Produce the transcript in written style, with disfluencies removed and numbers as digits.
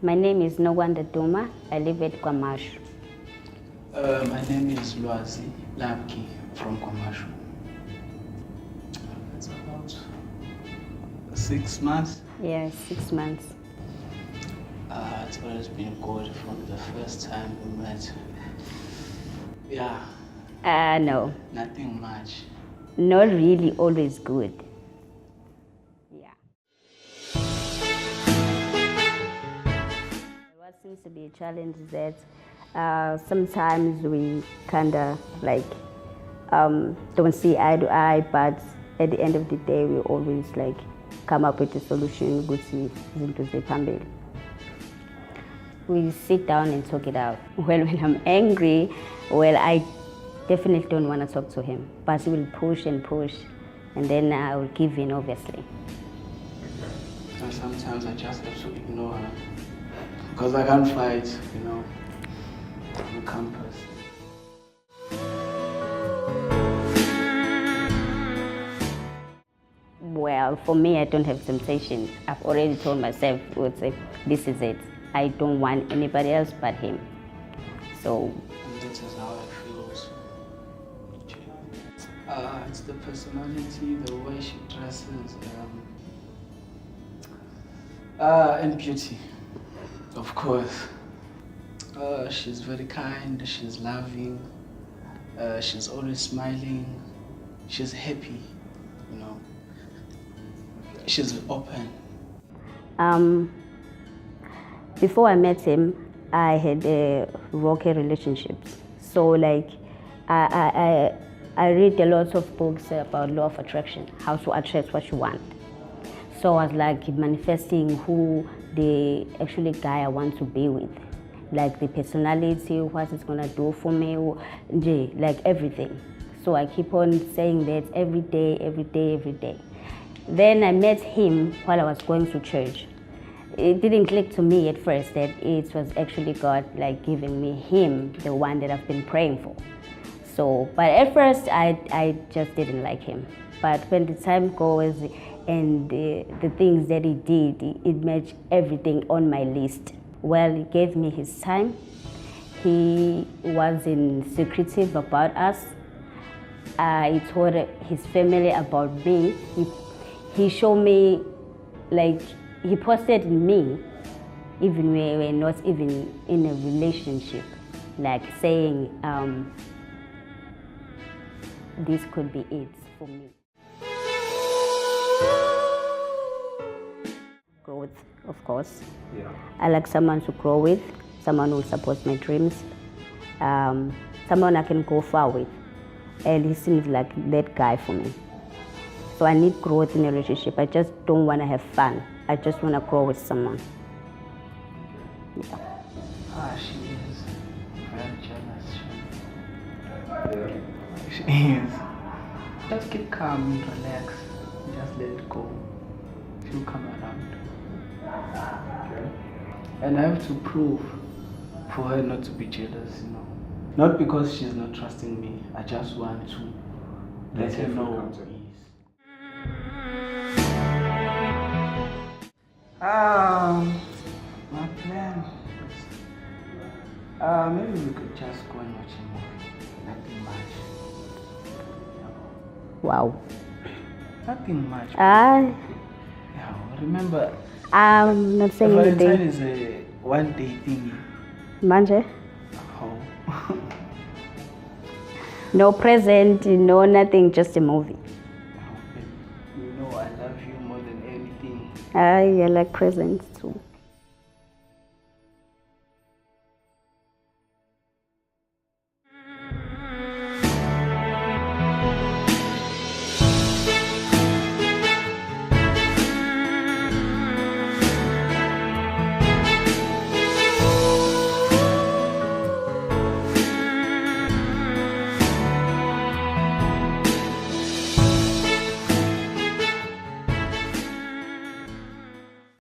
My name is Nokwanda. I live at Kwamashu. My name is Lwazi from Kwamashu. It's about 6 months. Yeah, 6 months. It's always been good from the first time we met. Yeah. No. Nothing much. Not really always good. Yeah. What seems to be a challenge is that sometimes we kind of like don't see eye to eye, but at the end of the day, we always like come up with a solution. We sit down and talk it out. Well, when I'm angry, I definitely don't want to talk to him, but he will push and push, and then I will give in, obviously. And sometimes I just have to ignore her, because I can't fight, on campus. Well, for me, I don't have temptation. I've already told myself, this is it. I don't want anybody else but him. So. And that is how I feel also. It's the personality, the way she dresses, and beauty, of course. She's very kind, she's loving, she's always smiling, she's happy, She's open. Before I met him, I had a rocky relationship. So like, I read a lot of books about law of attraction, how to attract what you want. So I was like manifesting who the actually guy I want to be with. Like the personality, what it's gonna do for me, like everything. So I keep on saying that every day, every day, every day. Then I met him while I was going to church. It didn't click to me at first that it was actually God like giving me him, the one that I've been praying for. So, but at first I just didn't like him. But when the time goes and the things that he did, it matched everything on my list. Well, he gave me his time. He wasn't secretive about us. He told his family about me. He showed me, like, he posted me, even when we're not even in a relationship, like saying, this could be it for me. Growth, of course. Yeah. I like someone to grow with, someone who supports my dreams, someone I can go far with. And he seems like that guy for me. So I need growth in a relationship. I just don't want to have fun. I just want to grow with someone. Yeah. She is very jealous. Yeah. She is. Just keep calm and relax. Just let it go. She'll come around. Okay. And I have to prove for her not to be jealous, Not because she's not trusting me. I just want to let her know. My plan is, maybe we could just go and watch a movie. Nothing much. Wow. Nothing much. Yeah, Remember, I'm not saying Valentine anything. is a one-day thingy. Manje? Oh. No present, no nothing, just a movie. I love you more than anything. I like presents.